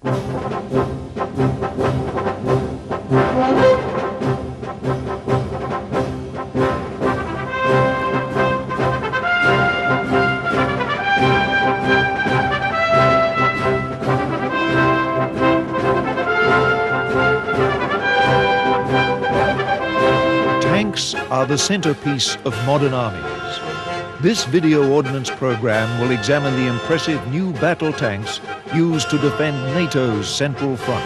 Tanks are the centerpiece of modern armies. This video ordnance program will examine the impressive new battle tanks used to defend NATO's Central Front.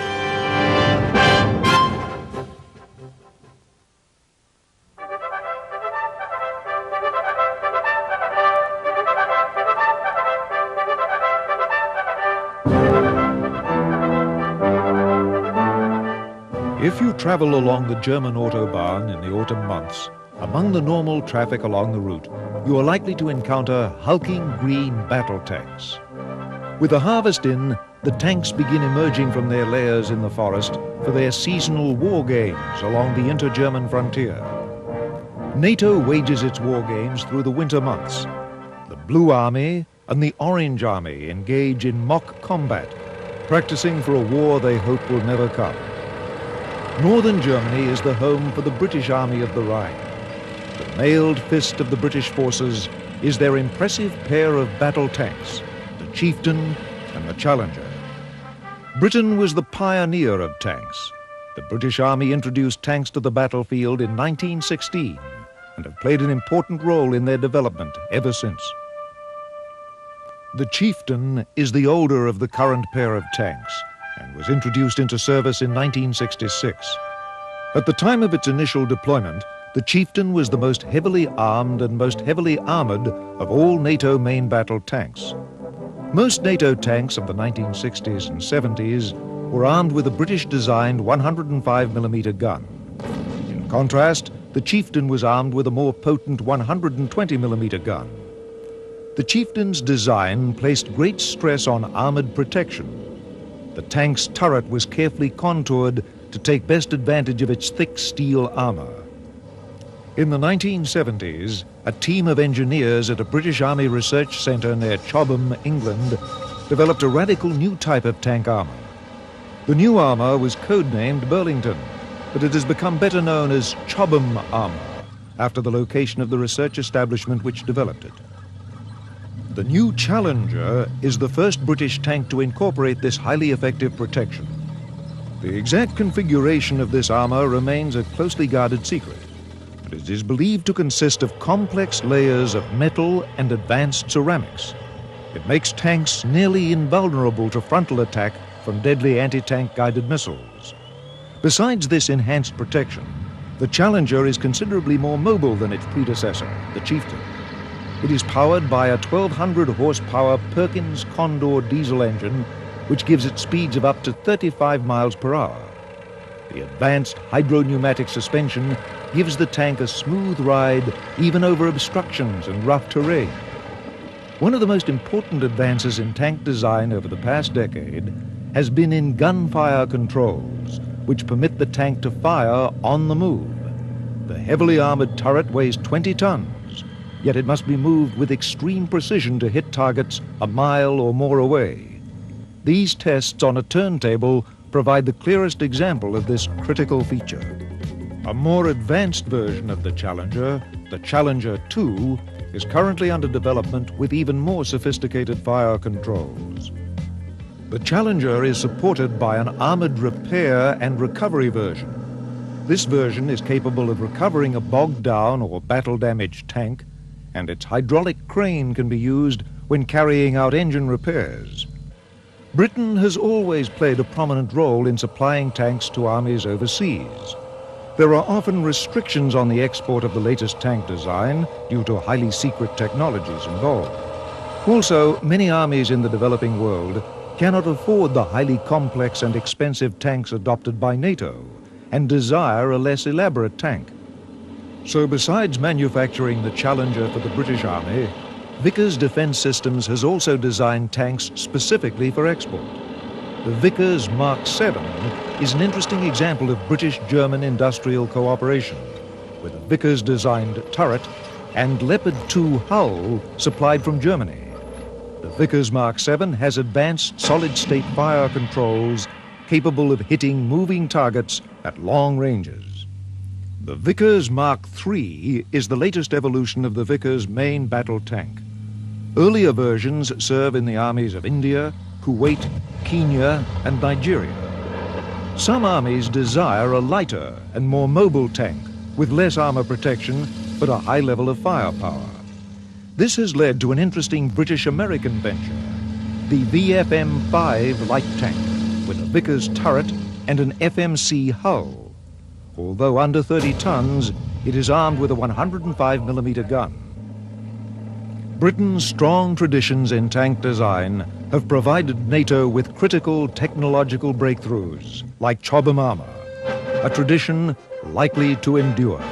If you travel along the German Autobahn in the autumn months, among the normal traffic along the route, you are likely to encounter hulking green battle tanks. With the harvest in, the tanks begin emerging from their lairs in the forest for their seasonal war games along the inter-German frontier. NATO wages its war games through the winter months. The Blue Army and the Orange Army engage in mock combat, practicing for a war they hope will never come. Northern Germany is the home for the British Army of the Rhine. The mailed fist of the British forces is their impressive pair of battle tanks, the Chieftain and the Challenger. Britain was the pioneer of tanks. The British Army introduced tanks to the battlefield in 1916 and have played an important role in their development ever since. The Chieftain is the older of the current pair of tanks and was introduced into service in 1966. At the time of its initial deployment, the Chieftain was the most heavily armed and most heavily armored of all NATO main battle tanks. Most NATO tanks of the 1960s and 70s were armed with a British-designed 105mm gun. In contrast, the Chieftain was armed with a more potent 120mm gun. The Chieftain's design placed great stress on armored protection. The tank's turret was carefully contoured to take best advantage of its thick steel armor. In the 1970s, a team of engineers at a British Army research center near Chobham, England, developed a radical new type of tank armor. The new armor was codenamed Burlington, but it has become better known as Chobham armor, after the location of the research establishment which developed it. The new Challenger is the first British tank to incorporate this highly effective protection. The exact configuration of this armor remains a closely guarded secret, but it is believed to consist of complex layers of metal and advanced ceramics. It makes tanks nearly invulnerable to frontal attack from deadly anti-tank guided missiles. Besides this enhanced protection, the Challenger is considerably more mobile than its predecessor, the Chieftain. It is powered by a 1,200 horsepower Perkins Condor diesel engine, which gives it speeds of up to 35 miles per hour. The advanced hydropneumatic suspension gives the tank a smooth ride even over obstructions and rough terrain. One of the most important advances in tank design over the past decade has been in gunfire controls, which permit the tank to fire on the move. The heavily armored turret weighs 20 tons. Yet it must be moved with extreme precision to hit targets a mile or more away. These tests on a turntable provide the clearest example of this critical feature. A more advanced version of the Challenger 2, is currently under development with even more sophisticated fire controls. The Challenger is supported by an armored repair and recovery version. This version is capable of recovering a bogged-down or battle-damaged tank, and its hydraulic crane can be used when carrying out engine repairs. Britain has always played a prominent role in supplying tanks to armies overseas. There are often restrictions on the export of the latest tank design due to highly secret technologies involved. Also, many armies in the developing world cannot afford the highly complex and expensive tanks adopted by NATO and desire a less elaborate tank. So besides manufacturing the Challenger for the British Army, Vickers Defence Systems has also designed tanks specifically for export. The Vickers Mark 7 is an interesting example of British-German industrial cooperation, with a Vickers-designed turret and Leopard 2 hull supplied from Germany. The Vickers Mark VII has advanced solid-state fire controls capable of hitting moving targets at long ranges. The Vickers Mark III is the latest evolution of the Vickers main battle tank. Earlier versions serve in the armies of India, Kuwait, Kenya, and Nigeria. Some armies desire a lighter and more mobile tank with less armor protection but a high level of firepower. This has led to an interesting British-American venture, the VFM-5 light tank with a Vickers turret and an FMC hull. Although under 30 tons, it is armed with a 105mm gun. Britain's strong traditions in tank design have provided NATO with critical technological breakthroughs like Chobham armor, a tradition likely to endure.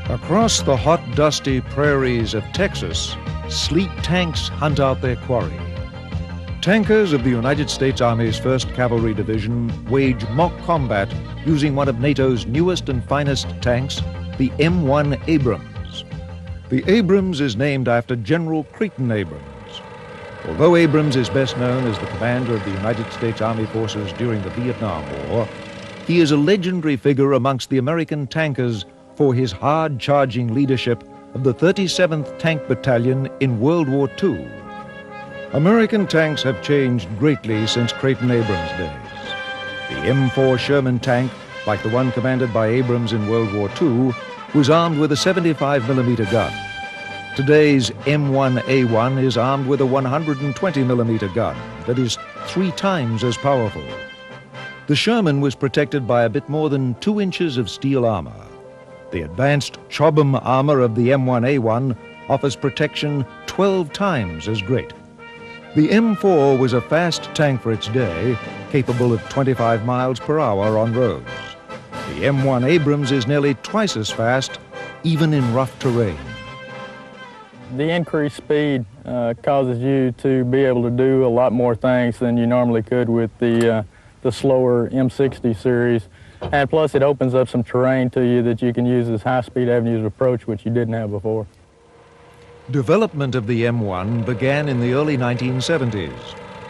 Across the hot, dusty prairies of Texas, sleek tanks hunt out their quarry. Tankers of the United States Army's 1st Cavalry Division wage mock combat using one of NATO's newest and finest tanks, the M1 Abrams. The Abrams is named after General Creighton Abrams. Although Abrams is best known as the commander of the United States Army forces during the Vietnam War, he is a legendary figure amongst the American tankers for his hard-charging leadership of the 37th Tank Battalion in World War II. American tanks have changed greatly since Creighton Abrams' days. The M4 Sherman tank, like the one commanded by Abrams in World War II, was armed with a 75mm gun. Today's M1A1 is armed with a 120mm gun that is 3 times as powerful. The Sherman was protected by a bit more than 2 inches of steel armor. The advanced Chobham armor of the M1A1 offers protection 12 times as great. The M4 was a fast tank for its day, capable of 25 miles per hour on roads. The M1 Abrams is nearly twice as fast, even in rough terrain. The increased speed causes you to be able to do a lot more things than you normally could with the slower M60 series. And plus it opens up some terrain to you that you can use as high-speed avenues of approach, which you didn't have before. Development of the M1 began in the early 1970s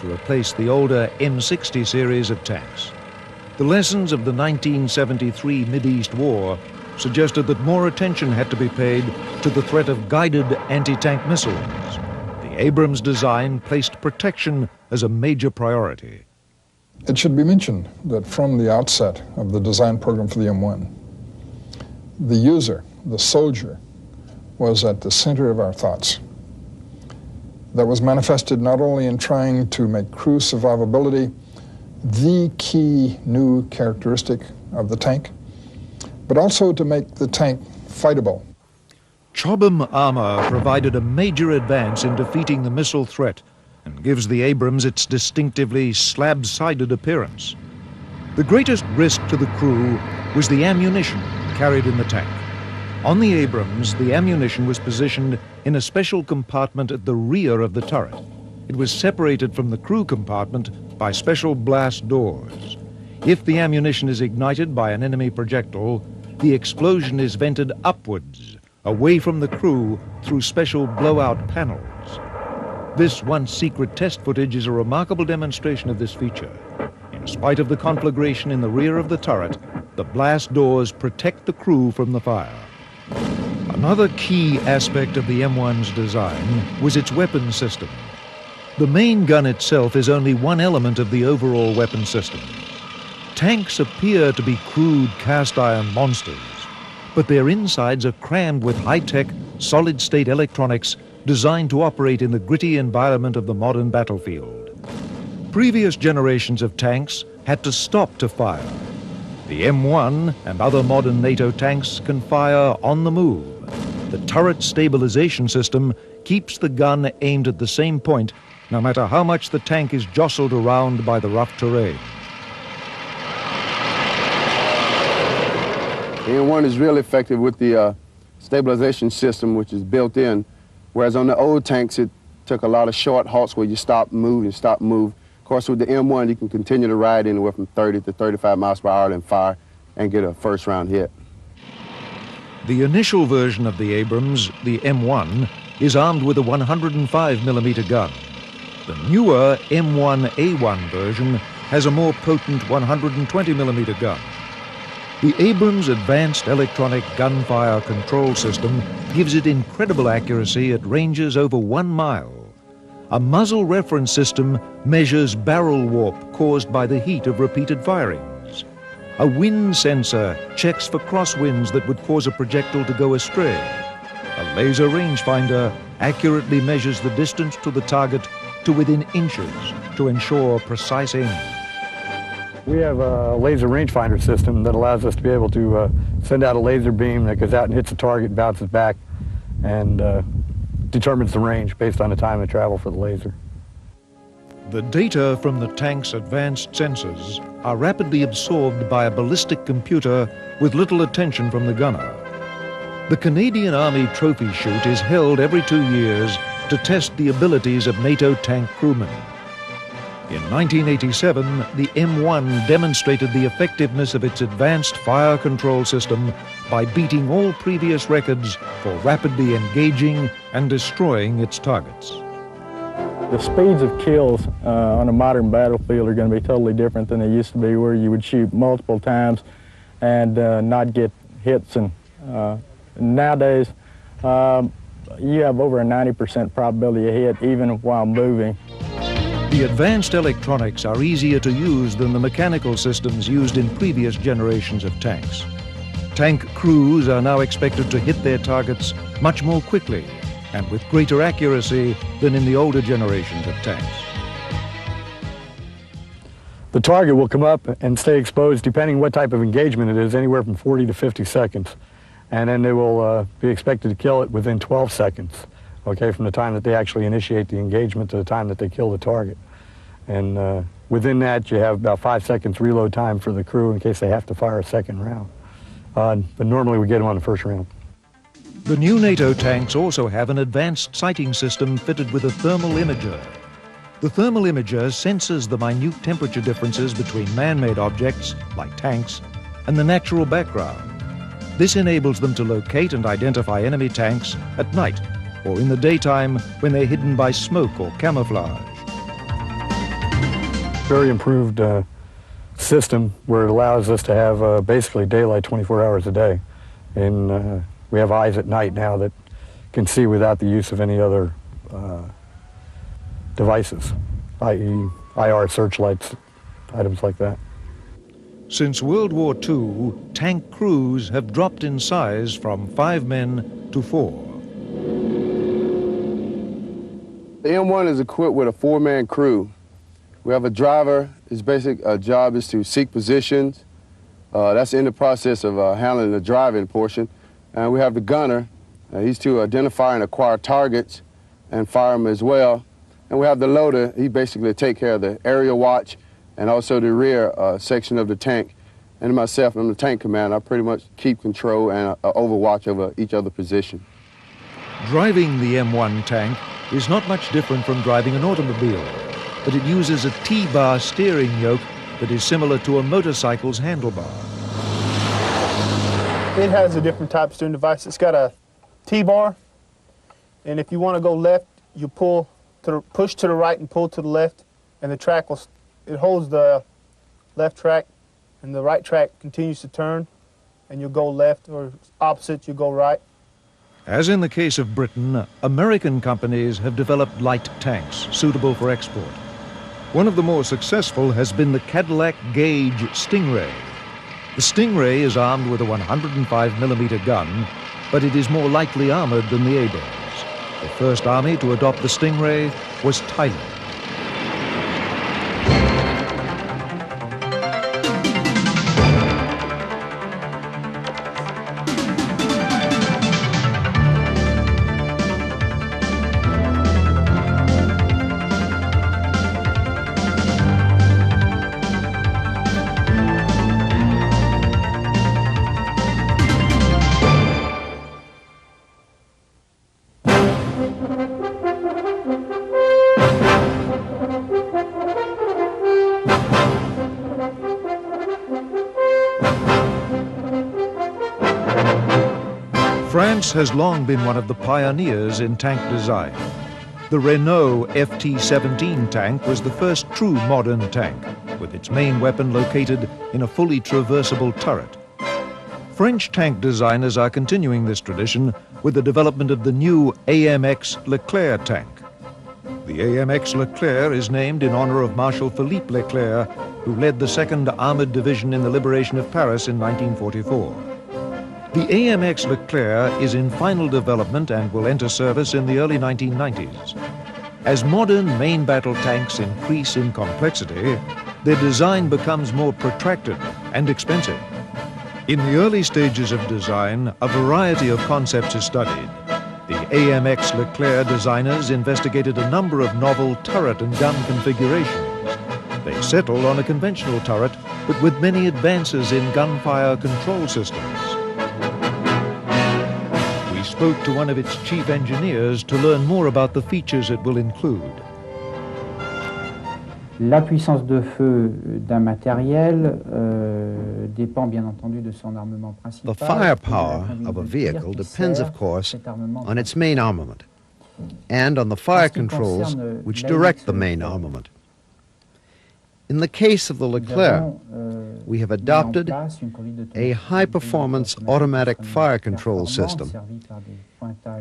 to replace the older M60 series of tanks. The lessons of the 1973 Mideast War suggested that more attention had to be paid to the threat of guided anti-tank missiles. The Abrams design placed protection as a major priority. It should be mentioned that from the outset of the design program for the M1, the user, the soldier, was at the center of our thoughts. That was manifested not only in trying to make crew survivability the key new characteristic of the tank, but also to make the tank fightable. Chobham armor provided a major advance in defeating the missile threat and gives the Abrams its distinctively slab-sided appearance. The greatest risk to the crew was the ammunition carried in the tank. On the Abrams, the ammunition was positioned in a special compartment at the rear of the turret. It was separated from the crew compartment by special blast doors. If the ammunition is ignited by an enemy projectile, the explosion is vented upwards, away from the crew through special blowout panels. This once secret test footage is a remarkable demonstration of this feature. In spite of the conflagration in the rear of the turret, the blast doors protect the crew from the fire. Another key aspect of the M1's design was its weapon system. The main gun itself is only one element of the overall weapon system. Tanks appear to be crude cast-iron monsters, but their insides are crammed with high-tech, solid-state electronics designed to operate in the gritty environment of the modern battlefield. Previous generations of tanks had to stop to fire. The M1 and other modern NATO tanks can fire on the move. The turret stabilization system keeps the gun aimed at the same point, no matter how much the tank is jostled around by the rough terrain. The M1 is really effective with the stabilization system, which is built in, whereas on the old tanks, it took a lot of short halts where you stop, move, and stop, move. Of course, with the M1, you can continue to ride anywhere from 30 to 35 miles per hour and fire and get a first round hit. The initial version of the Abrams, the M1, is armed with a 105mm gun. The newer M1A1 version has a more potent 120mm gun. The Abrams Advanced Electronic Gunfire Control System gives it incredible accuracy at ranges over 1 mile. A muzzle reference system measures barrel warp caused by the heat of repeated firings. A wind sensor checks for crosswinds that would cause a projectile to go astray. A laser rangefinder accurately measures the distance to the target to within inches to ensure precise aiming. We have a laser rangefinder system that allows us to be able to send out a laser beam that goes out and hits the target, bounces back, and determines the range based on the time of travel for the laser. The data from the tank's advanced sensors are rapidly absorbed by a ballistic computer with little attention from the gunner. The Canadian Army Trophy Shoot is held every 2 years to test the abilities of NATO tank crewmen. In 1987, the M1 demonstrated the effectiveness of its advanced fire control system by beating all previous records for rapidly engaging and destroying its targets. The speeds of kills on a modern battlefield are going to be totally different than they used to be, where you would shoot multiple times and not get hits. And nowadays, you have over a 90% probability of hit even while moving. The advanced electronics are easier to use than the mechanical systems used in previous generations of tanks. Tank crews are now expected to hit their targets much more quickly and with greater accuracy than in the older generations of tanks. The target will come up and stay exposed, depending what type of engagement it is, anywhere from 40 to 50 seconds. And then they will be expected to kill it within 12 seconds, okay, from the time that they actually initiate the engagement to the time that they kill the target. And within that, you have about 5 seconds reload time for the crew in case they have to fire a second round. But normally we get them on the first round. The new NATO tanks also have an advanced sighting system fitted with a thermal imager. The thermal imager senses the minute temperature differences between man-made objects, like tanks, and the natural background. This enables them to locate and identify enemy tanks at night or in the daytime when they're hidden by smoke or camouflage. Very improved system where it allows us to have basically daylight 24 hours a day. And we have eyes at night now that can see without the use of any other devices, i.e. IR searchlights, items like that. Since World War II, tank crews have dropped in size from 5 men to 4. The M1 is equipped with a 4-man crew. We have a driver. His basic job is to seek positions. That's in the process of handling the driving portion. And we have the gunner. He's to identify and acquire targets and fire them as well. And we have the loader. He basically takes care of the aerial watch and also the rear section of the tank. And myself, I'm the tank commander. I pretty much keep control and overwatch over each other position. Driving the M1 tank is not much different from driving an automobile, but it uses a T-bar steering yoke that is similar to a motorcycle's handlebar. It has a different type of steering device. It's got a T-bar, and if you want to go left, you pull to the, push to the right and pull to the left, and the track will, it holds the left track, and the right track continues to turn, and you'll go left, or opposite, you go right. As in the case of Britain, American companies have developed light tanks suitable for export. One of the more successful has been the Cadillac Gauge Stingray. The Stingray is armed with a 105mm gun, but it is more lightly armored than the Abrams. The first army to adopt the Stingray was Thailand. France has long been one of the pioneers in tank design. The Renault FT-17 tank was the first true modern tank, with its main weapon located in a fully traversable turret. French tank designers are continuing this tradition with the development of the new AMX Leclerc tank. The AMX Leclerc is named in honor of Marshal Philippe Leclerc, who led the 2nd Armored Division in the liberation of Paris in 1944. The AMX Leclerc is in final development and will enter service in the early 1990s. As modern main battle tanks increase in complexity, their design becomes more protracted and expensive. In the early stages of design, a variety of concepts is studied. The AMX Leclerc designers investigated a number of novel turret and gun configurations. They settled on a conventional turret, but with many advances in gunfire control systems. We spoke to one of its chief engineers to learn more about the features it will include. La puissance de feu d'un matériel dépend bien entendu de son armement principal. The firepower of a vehicle depends, of course, on its main armament and on the fire controls which direct the main armament. In the case of the Leclerc, we have adopted a high-performance automatic fire control system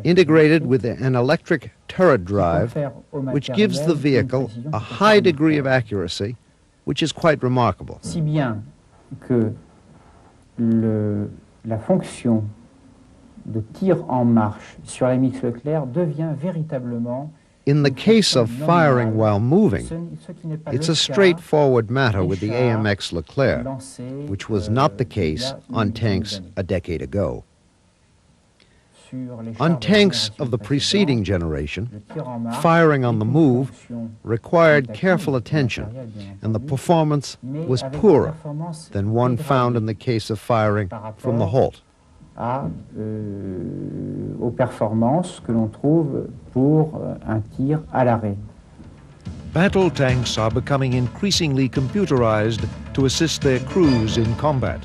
integrated with an electric turret drive, which gives the vehicle a high degree of accuracy, which is quite remarkable. Si bien que la fonction de tir en marche sur la MX Leclerc devient véritablement. In the case of firing while moving, it's a straightforward matter with the AMX Leclerc, which was not the case on tanks a decade ago. On tanks of the preceding generation, firing on the move required careful attention, and the performance was poorer than one found in the case of firing from the halt. Aux performances que l'on trouve pour un tir à l'arrêt. Battle tanks are becoming increasingly computerized to assist their crews in combat.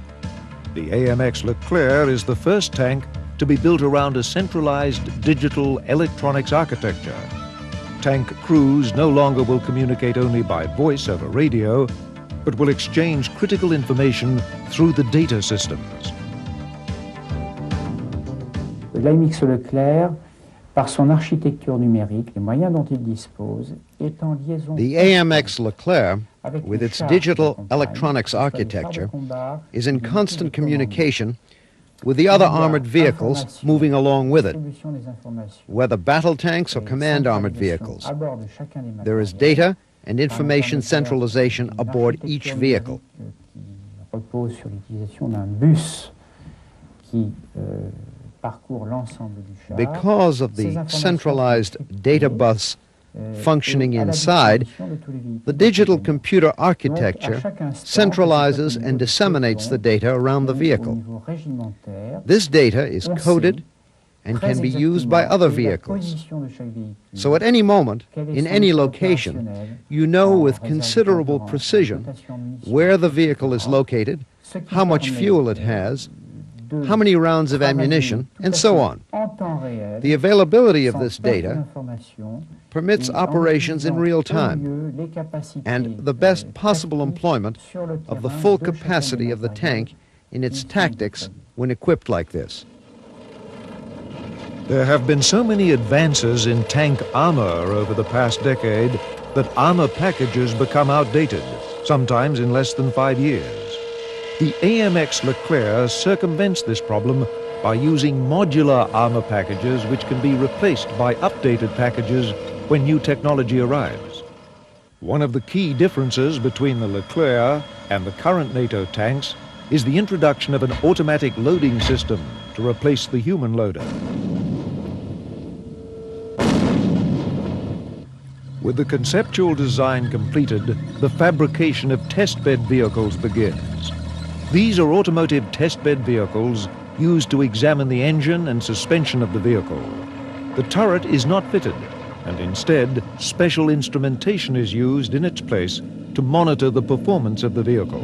The AMX Leclerc is the first tank to be built around a centralized digital electronics architecture. Tank crews no longer will communicate only by voice over radio, but will exchange critical information through the data systems. L'AMX Leclerc, par son architecture numérique, les moyens dont il dispose, est en liaison. The AMX Leclerc, with its digital electronics architecture, is in constant communication with the other armored vehicles moving along with it, whether battle tanks or command armored vehicles. There is data and information centralization aboard each vehicle. Repose sur l'utilisation d'un bus qui Because of the centralized data bus functioning inside, the digital computer architecture centralizes and disseminates the data around the vehicle. This data is coded and can be used by other vehicles. So at any moment, in any location, you know with considerable precision where the vehicle is located, how much fuel it has, how many rounds of ammunition, and so on. The availability of this data permits operations in real time and the best possible employment of the full capacity of the tank in its tactics when equipped like this. There have been so many advances in tank armor over the past decade that armor packages become outdated, sometimes in less than 5 years. The AMX Leclerc circumvents this problem by using modular armor packages which can be replaced by updated packages when new technology arrives. One of the key differences between the Leclerc and the current NATO tanks is the introduction of an automatic loading system to replace the human loader. With the conceptual design completed, the fabrication of testbed vehicles begins. These are automotive testbed vehicles used to examine the engine and suspension of the vehicle. The turret is not fitted, and instead special instrumentation is used in its place to monitor the performance of the vehicle.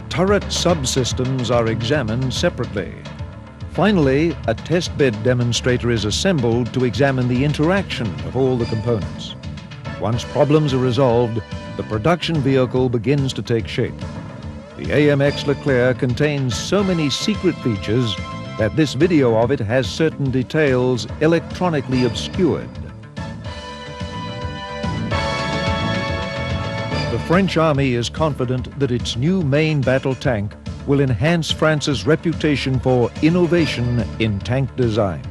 Turret subsystems are examined separately. Finally, a testbed demonstrator is assembled to examine the interaction of all the components. Once problems are resolved, the production vehicle begins to take shape. The AMX Leclerc contains so many secret features that this video of it has certain details electronically obscured. The French army is confident that its new main battle tank will enhance France's reputation for innovation in tank design.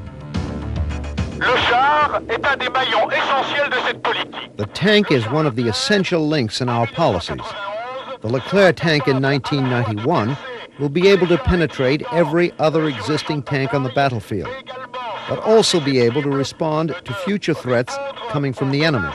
The tank is one of the essential links in our policies. The Leclerc tank in 1991 will be able to penetrate every other existing tank on the battlefield, but also be able to respond to future threats coming from the enemy.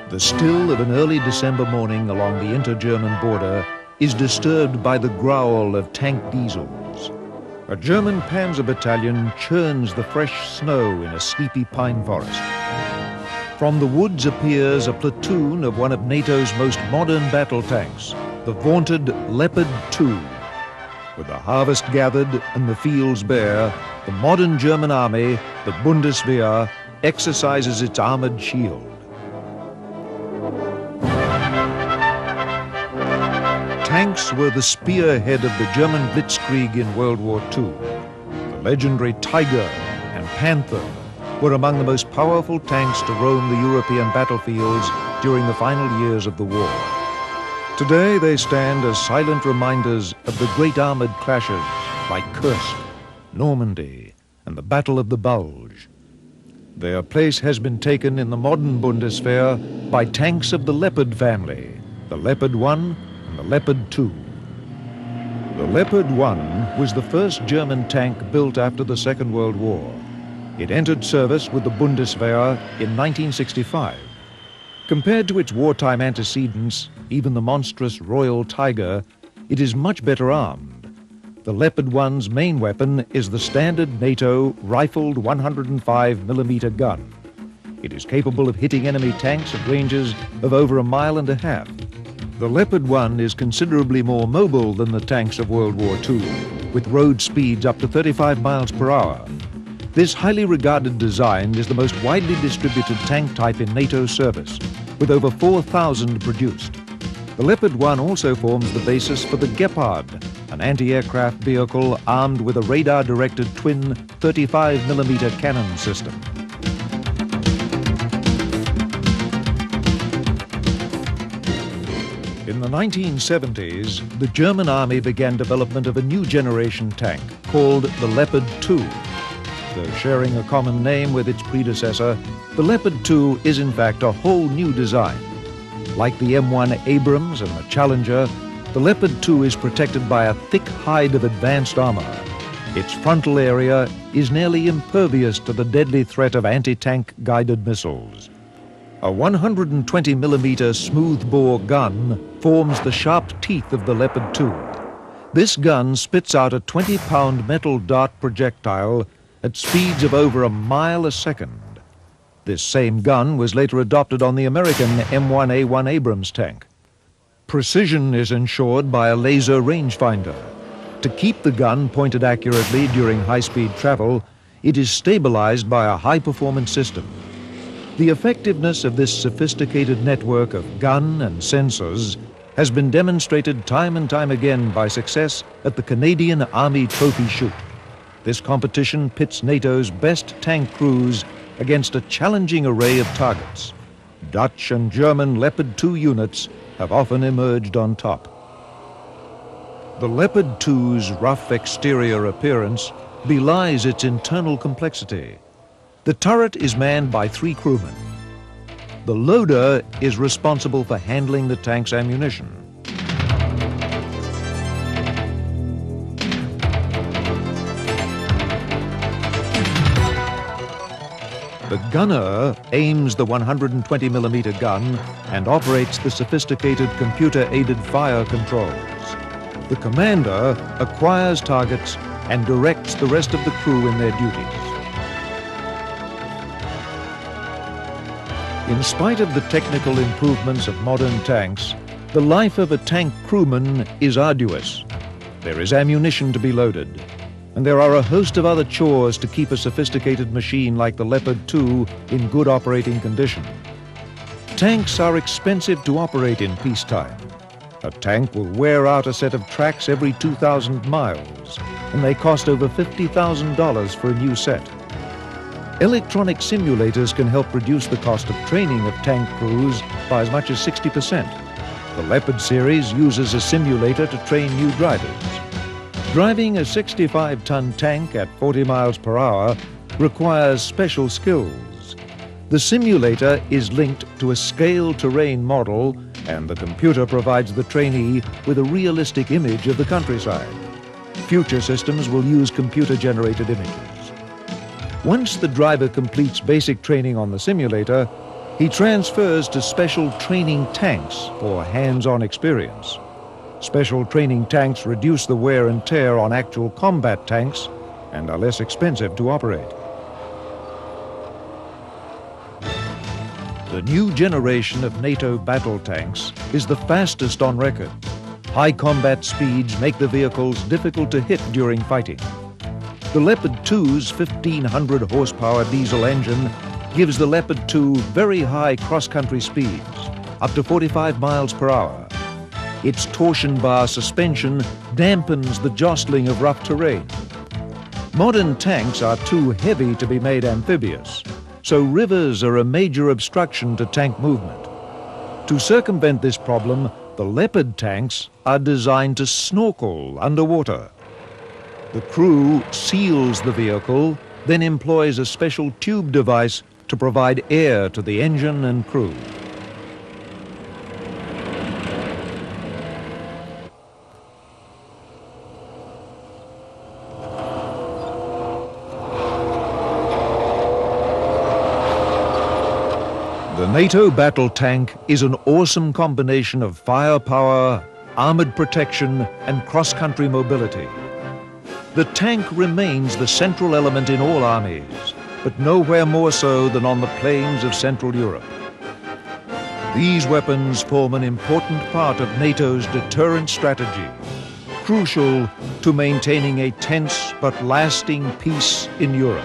The still of an early December morning along the inter-German border is disturbed by the growl of tank diesels. A German panzer battalion churns the fresh snow in a sleepy pine forest. From the woods appears a platoon of one of NATO's most modern battle tanks, the vaunted Leopard 2. With the harvest gathered and the fields bare, the modern German army, the Bundeswehr, exercises its armored shield. Tanks were the spearhead of the German Blitzkrieg in World War II. The legendary Tiger and Panther were among the most powerful tanks to roam the European battlefields during the final years of the war. Today they stand as silent reminders of the great armored clashes like Kursk, Normandy, and the Battle of the Bulge. Their place has been taken in the modern Bundeswehr by tanks of the Leopard family, the Leopard 1 and the Leopard 2. The Leopard 1 was the first German tank built after the Second World War. It entered service with the Bundeswehr in 1965. Compared to its wartime antecedents, even the monstrous Royal Tiger, it is much better armed. The Leopard 1's main weapon is the standard NATO rifled 105mm gun. It is capable of hitting enemy tanks at ranges of over 1.5 miles. The Leopard 1 is considerably more mobile than the tanks of World War II, with road speeds up to 35 miles per hour. This highly regarded design is the most widely distributed tank type in NATO service, with over 4,000 produced. The Leopard 1 also forms the basis for the Gepard, an anti-aircraft vehicle armed with a radar-directed twin 35mm cannon system. In the 1970s, the German army began development of a new generation tank called the Leopard 2. Though sharing a common name with its predecessor, the Leopard 2 is in fact a whole new design. Like the M1 Abrams and the Challenger, the Leopard 2 is protected by a thick hide of advanced armor. Its frontal area is nearly impervious to the deadly threat of anti-tank guided missiles. A 120mm smoothbore gun forms the sharp teeth of the Leopard 2. This gun spits out a 20-pound metal dart projectile at speeds of over 1 mile a second. This same gun was later adopted on the American M1A1 Abrams tank. Precision is ensured by a laser rangefinder. To keep the gun pointed accurately during high-speed travel, it is stabilized by a high-performance system. The effectiveness of this sophisticated network of gun and sensors has been demonstrated time and time again by success at the Canadian Army Trophy Shoot. This competition pits NATO's best tank crews against a challenging array of targets. Dutch and German Leopard 2 units have often emerged on top. The Leopard 2's rough exterior appearance belies its internal complexity. The turret is manned by 3 crewmen. The loader is responsible for handling the tank's ammunition. The gunner aims the 120mm gun and operates the sophisticated computer-aided fire controls. The commander acquires targets and directs the rest of the crew in their duties. In spite of the technical improvements of modern tanks, the life of a tank crewman is arduous. There is ammunition to be loaded, and there are a host of other chores to keep a sophisticated machine like the Leopard 2 in good operating condition. Tanks are expensive to operate in peacetime. A tank will wear out a set of tracks every 2,000 miles, and they cost over $50,000 for a new set. Electronic simulators can help reduce the cost of training of tank crews by as much as 60%. The Leopard series uses a simulator to train new drivers. Driving a 65-ton tank at 40 miles per hour requires special skills. The simulator is linked to a scale terrain model, and the computer provides the trainee with a realistic image of the countryside. Future systems will use computer-generated images. Once the driver completes basic training on the simulator, he transfers to special training tanks for hands-on experience. Special training tanks reduce the wear and tear on actual combat tanks and are less expensive to operate. The new generation of NATO battle tanks is the fastest on record. High combat speeds make the vehicles difficult to hit during fighting. The Leopard 2's 1,500 horsepower diesel engine gives the Leopard 2 very high cross-country speeds, up to 45 miles per hour. Its torsion bar suspension dampens the jostling of rough terrain. Modern tanks are too heavy to be made amphibious, so rivers are a major obstruction to tank movement. To circumvent this problem, the Leopard tanks are designed to snorkel underwater. The crew seals the vehicle, then employs a special tube device to provide air to the engine and crew. The NATO battle tank is an awesome combination of firepower, armored protection, and cross-country mobility. The tank remains the central element in all armies, but nowhere more so than on the plains of Central Europe. These weapons form an important part of NATO's deterrent strategy, crucial to maintaining a tense but lasting peace in Europe.